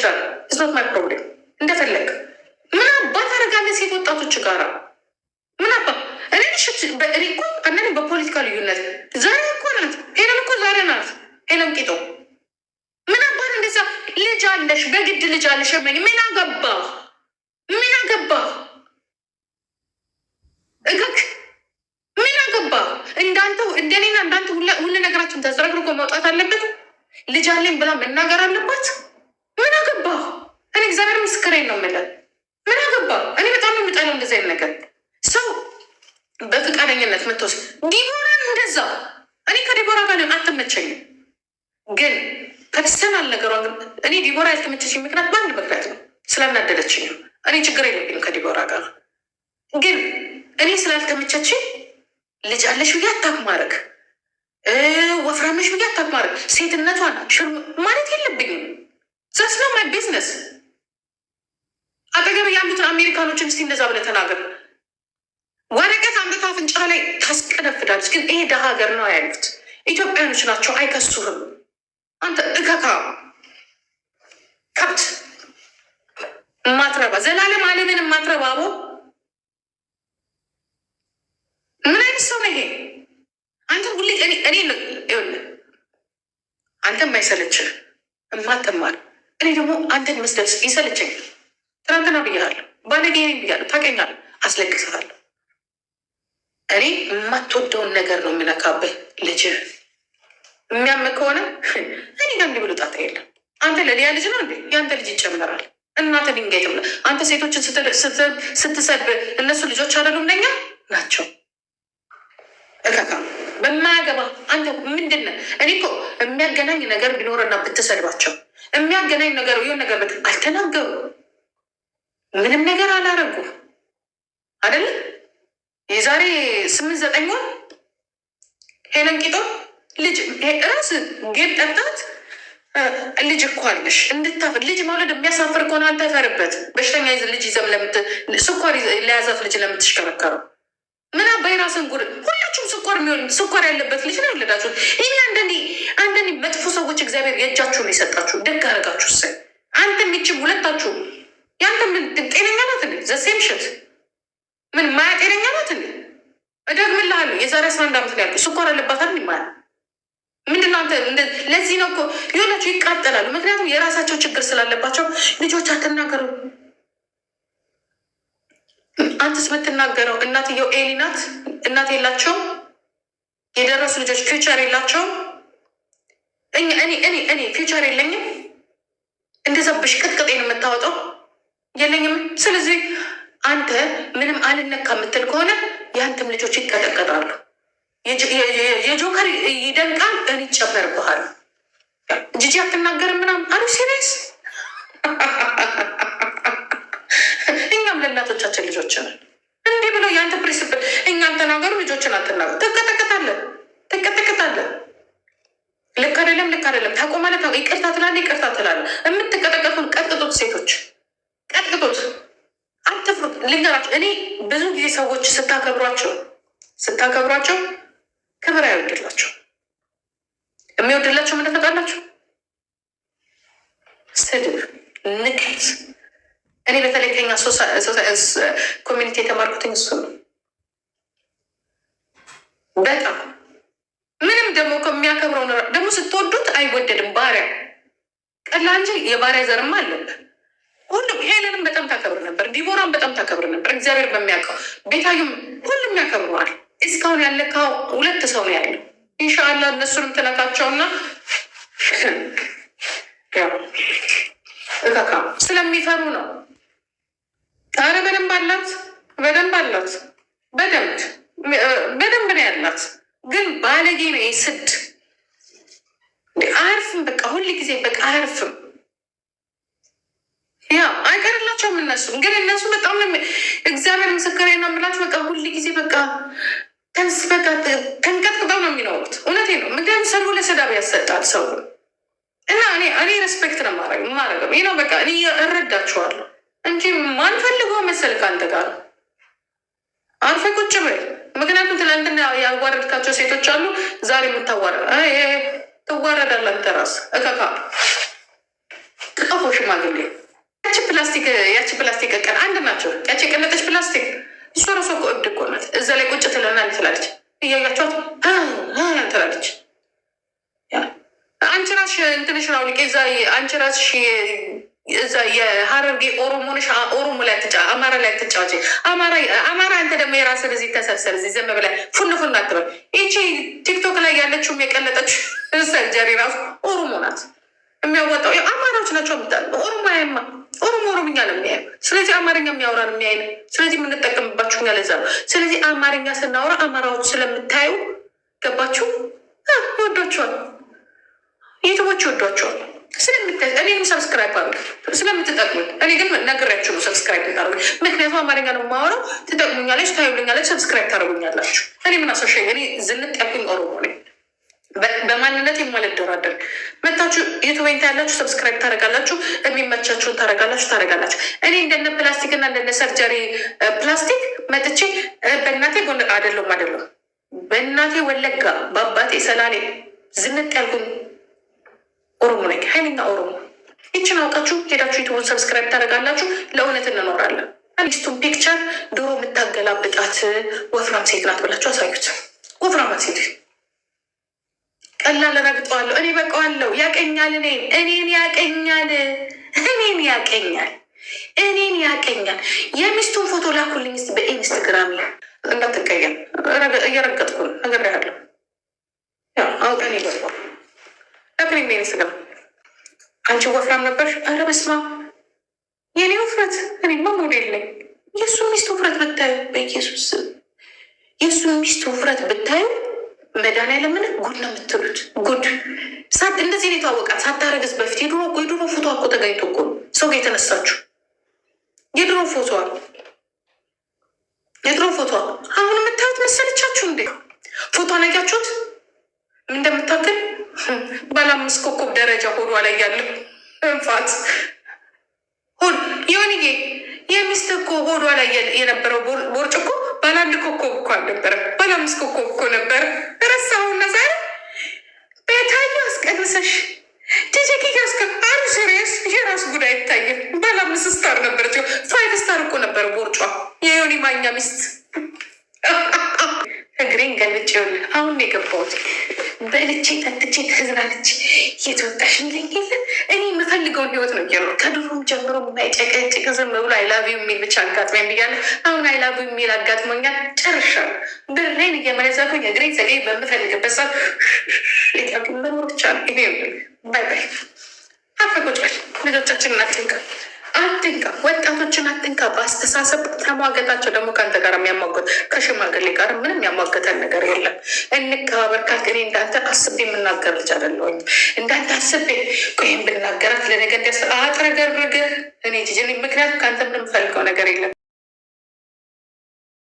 ይችላል። እስኖት ማይ ፕሮብሌም። እንደፈለግ ምን አባት አደርጋለህ ሴት ወጣቶች ጋራ ምን አባ እኔ እኮ አንዳንዴ በፖለቲካ ልዩነት ዛሬ እኮ ናት ሄለን እኮ ዛሬ ናት ሄለን ቂጦ ምን አባት እንደዛ ልጅ አለሽ በግድ ልጅ አለሽ ምን አገባ ምን አገባ እግክ ምን አገባ እንዳንተ እንደኔና እንዳንተ ሁሉ ነገራችን ተዝረግርጎ መውጣት አለበት። ልጅ አለኝ ብላ መናገር አለባት። ምን አገባ እኔ እግዚአብሔር ምስክሬን ነው የምልህ። ምን አገባ እኔ በጣም ነው የምጠላው እንደዚህ አይነት ነገር ሰው በፍቃደኝነት ምትወስ ዲቦራን እንደዛ እኔ ከዲቦራ ጋር አትመቸኝም፣ ግን ፐርሰናል ነገሯ ግን እኔ ዲቦራ ያልተመቸችኝ ምክንያት በአንድ ምክንያት ነው፣ ስላናደደችኝ ነው። እኔ ችግር የለብኝም ከዲቦራ ጋር፣ ግን እኔ ስላልተመቸችኝ ልጅ አለሽ ብዬ አታክ ማድረግ ወፍራመሽ ብዬ አታክ ማድረግ ሴትነቷን ሽር ማለት የለብኝም። ዛስ ነው ማይ ቢዝነስ። አጠገብ ያሉትን አሜሪካኖችን እስቲ እንደዛ ብለህ ተናገር። ወረቀት አምጥታ አፍንጫ ላይ ታስቀነፍዳለች። ግን ይሄ ደሀ ሀገር ነው ያሉት ኢትዮጵያኖች ናቸው፣ አይከሱህም። አንተ እከካ ከብት ማትረባ ዘላለም አለምን ማትረባ አቦ ምን አይነት ሰው ነው ይሄ? አንተ ሁሌ እኔ ይኸውልህ አንተ የማይሰለችህ እማትማር እኔ ደግሞ አንተን መስደስ ይሰለቸኝ። ትናንትና ብያለሁ፣ ባለጌ ብያለሁ፣ ታውቀኛለህ፣ አስለቅስሃለሁ። እኔ የማትወደውን ነገር ነው የምነካብህ። ልጅህ የሚያምህ ከሆነ እኔ ጋር እንዲህ ብሎ ጣጣ የለም። አንተ ለሊያ ልጅ ነው እንዴ? የአንተ ልጅ ይጨምራል። እናተ ድንጋይ ትብላ። አንተ ሴቶችን ስትሰድብ እነሱ ልጆች አይደሉም ለኛ ናቸው። እከካ በማያገባ አንተ ምንድን ነህ? እኔ እኮ የሚያገናኝ ነገር ቢኖርና ብትሰድባቸው የሚያገናኝ ነገር ይሆን ነገር አልተናገሩ ምንም ነገር አላረጉ አይደለም። የዛሬ 8-9 ወር ሄለን ቂጦ ልጅ ራስ ጌጥ ጠጣት። ልጅ እኮ አለሽ እንድታፍር ልጅ መውለድ የሚያሳፍር ከሆነ አልተፈርበት። በሽተኛ ልጅ ይዘም ስኳር ለያዛት ልጅ ለምትሽከረከረው ምን አባይ ራስን ጉር ሁላችሁም ስኳር ያለበት ልጅ ነው የወለዳችሁት። ይህ አንዳንዴ መጥፎ ሰዎች እግዚአብሔር የእጃችሁን የሰጣችሁ ደግ አረጋችሁ። ስ አንተ የሚችም ሁለታችሁ ያንተ ምን ጤነኛ ናት እንዴ? ዘሴም ሽት ምን ማያ ጤነኛ ናት እንዴ? እደግምልሃለሁ የዛሬ 11 ዓመት ላይ ያልኩ ስኳር አለባታል ማያ ምንድን ነው አንተ ለዚህ ነው እኮ የሆናችሁ ይቃጠላሉ። ምክንያቱም የራሳቸው ችግር ስላለባቸው ልጆች አትናገሩ። አንተስ የምትናገረው እናትየው ኤሊ ናት። እናት የላቸውም፣ የደረሱ ልጆች ፊውቸር የላቸውም። እኔ ፊውቸር የለኝም። እንደዛ ብሽቅጥቅጤን የምታወጣው የለኝም። ስለዚህ አንተ ምንም አልነካ የምትል ከሆነ የአንተም ልጆች ይቀጠቀጣሉ። የጆከር ይደንቃል፣ እኔ ይጨመርብሃል። ጂጂ አትናገርም ምናምን አሉ ሲሪየስ። እኛም ለእናቶቻችን ልጆች ነን። እንዲህ ብለው የአንተ ፕሪንስፕል እኛም ተናገሩ፣ ልጆችን አትናገሩ። ትቀጠቀጣለህ። ልክ አይደለም ታቆማለህ። ይቅርታ ትላለህ፣ ይቅርታ ትላለህ። የምትቀጠቀጡን ቀጥቅጡት፣ ሴቶች ቀጥቅጡት፣ አትፍሩት። ልንገራቸው፣ እኔ ብዙ ጊዜ ሰዎች ስታከብሯቸው ክብር አይወድላቸው። የሚወድላቸው ምን ታውቃላችሁ? ስድብ፣ ንቀት። እኔ በተለይ ከኛ ኮሚኒቲ የተማርኩትኝ እሱ ነው። በጣም ምንም ደግሞ ከሚያከብረው ደግሞ ስትወዱት አይወደድም። ባሪያ ቀላ እንጂ የባሪያ ዘርማ አለብን። ሁሉም ሄለንም በጣም ታከብር ነበር፣ ዲቦራን በጣም ታከብር ነበር። እግዚአብሔር በሚያውቀው ቤታዩም ሁሉም ያከብረዋል። እስካሁን ያለካው 2 ሰው ነው ያለው። ኢንሻአላህ እነሱንም ትነካቸውና እካካ ስለሚፈሩ ነው። ኧረ በደንብ አላት፣ በደንብ ነው ያላት። ግን ባለጌ ነው ስድ አያርፍም። በቃ ሁል ጊዜ በቃ አያርፍም። ያ አይቀርላቸውም። እነሱም ግን እነሱ በጣም እግዚአብሔር ምስክሬ ነው የምላቸው። በቃ ሁል ጊዜ በቃ ተንቀጥቅጠው ነው የሚኖሩት። እውነቴ ነው። ምክንያቱም ሰው ለሰዳብ ያሰጣል ሰው እና እኔ ሬስፔክት ነው ማረገው። ይህ ነው በቃ እኔ እረዳችኋለሁ እንጂ ማን ፈልገው መሰል ከአንተ ጋር አርፈ ቁጭ በል። ምክንያቱም ትላንትና ያዋረድካቸው ሴቶች አሉ፣ ዛሬ የምታዋረድ ትዋረዳለህ። አንተ ራስህ እከካ ቀፎ ሽማግሌ ያቺ ፕላስቲክ ቀን አንድ ናቸው። ያቺ የቀለጠች ፕላስቲክ እሷ ራሷ እኮ እብድ እኮ ናት። እዛ ላይ ቁጭ ትለናል ትላለች፣ እያያቸዋት ትላለች። አንቺ ራስሽ እንትንሽ ነው ልቄ እዛ አንቺ ራስሽ እዛ የሀረርጌ ኦሮሞ ነሽ። ኦሮሞ ላይ አማራ ላይ ትጫወች። አማራ አንተ ደግሞ የራስን እዚህ ተሰብሰብ እዚህ ዘመ ብላ ፉን አትበል። ይቺ ቲክቶክ ላይ ያለችውም የቀለጠች ሰርጀሪ ራሱ ኦሮሞ ናት። የሚያወጣው አማራዎች ናቸው። ኦሮሞ ያማ ኦሮምኛ ነው የሚያዩ። ስለዚህ አማርኛ የሚያወራ ነው የሚያይ። ስለዚህ የምንጠቀምባችሁ እኛ ለዛ ነው። ስለዚህ አማርኛ ስናወራ አማራዎች ስለምታዩ ገባችሁ? ይወዷቸዋል፣ ዩቱቦች ይወዷቸዋል። እኔም ሰብስክራይብ አሉ ስለምትጠቅሙኝ። እኔ ግን ነግሬያችሁ ነው ሰብስክራይብ ታደርጉ። ምክንያቱም አማርኛ ነው የማወራው። ትጠቅሙኛለች፣ ታዩልኛለች፣ ሰብስክራይብ ታደርጉኛላችሁ። እኔ ምን አሳሸኝ? እኔ ዝንጥ ያልኩኝ ኦሮሞ ነኝ። በማንነት የማልደራደር። መታችሁ ዩቱቤን ታያላችሁ፣ ሰብስክራይብ ታደርጋላችሁ፣ የሚመቻችሁን ታደርጋላችሁ። እኔ እንደነ ፕላስቲክ እና እንደነ ሰርጀሪ ፕላስቲክ መጥቼ በእናቴ ጎን አይደለም በእናቴ ወለጋ በአባቴ ሰላሌ ዝንጥ ያልኩኝ ኦሮሞ ነኝ። ኃይለኛ ኦሮሞ። ይችን አውቃችሁ ሄዳችሁ ዩቱቡን ሰብስክራይብ ታደርጋላችሁ። ለእውነት እንኖራለን። ሚስቱን ፒክቸር ድሮ የምታገላብጣት ወፍራም ሴት ናት ብላችሁ አሳዩት። ወፍራም ሴት ቀላል ረግጠዋለሁ። እኔ በቀዋለሁ። ያቀኛል፣ እኔን ያቀኛል። የሚስቱን ፎቶ ላኩልኝ ስ በኢንስትግራም እንዳትቀየም። እየረገጥኩ ነገር ያለው አውቀን ይገባ ለክሪም በኢንስትግራም አንቺ ወፍራም ነበርሽ። ኧረ በስመ አብ የኔ ውፍረት። እኔማ ሞዴል ነኝ። የእሱ ሚስት ውፍረት ብታዩ፣ በኢየሱስ የእሱ ሚስት ውፍረት ብታዩ መድኃኒዓለምን ጉድ ነው የምትሉት። ጉድ እንደዚህ ነው የተዋወቃት ሳታረግዝ በፊት። የድሮ ፎቶ እኮ ተገኝቶ እኮ ሰው ጋር የተነሳችሁ የድሮ ፎቶ አሁን የምታዩት መሰለቻችሁ እንዴ? ፎቶ አላያችሁት? ምን እንደምታክል ባለ 5 ኮከብ ደረጃ ሆዷ ላይ ያለው እንፋት የሆንዬ የሚስት እኮ ሆዷ ላይ የነበረው ቦርጭ እኮ ባለ 1 ኮከብ እኮ አልነበረ፣ ባለ 5 ኮከብ እኮ ነበረ። ረሳሁና ዛሬ ቤታዩ አስቀንሰሽ ቲጀኪ አሩ ሲሪየስ የራስ ጉዳይ አይታየም። ባለ 5 ስታር ነበረች፣ 5 ስታር እኮ ነበረ ቦርጯ። የዮኒ ማኛ ሚስት እግሬን ገልጭ ሆነ። አሁን የገባሁት በልቼ ጠጥቼ ተዝናንቼ እየተወጣሽ ለየለን። እኔ የምፈልገውን ህይወት ነው እየኖር ከድሮም ጀምሮ የማይጨቀጭቅ ዝም ብሎ አይላቪው የሚል ብቻ አጋጥሞኝ ብያለሁ። አሁን አይላቪው የሚል አጋጥሞኛል። ጨርሻለሁ። ብሬን እየመለዛኩኝ እግሬን ዘገ በምፈልግበት ሰዓት መኖር ብቻ ነው። ይሄ ባይ ባይ። አፈቆጫል። ልጆቻችንን አትንካ፣ ወጣቶችን አትንካ። በአስተሳሰብ ተሟገታቸው። ደግሞ ከአንተ ጋር የሚያሟገት ከሽማግሌ ጋር ምንም ያሟገተን ነገር የለም። እንከባበር ካልክ እኔ እንዳንተ አስቤ የምናገር ልጅ አይደለሁም። እንዳንተ አስቤ ቆይም ብናገራት ለነገ አጥረገርገ እኔ ምክንያቱም ከአንተ ምንም ፈልገው ነገር የለም።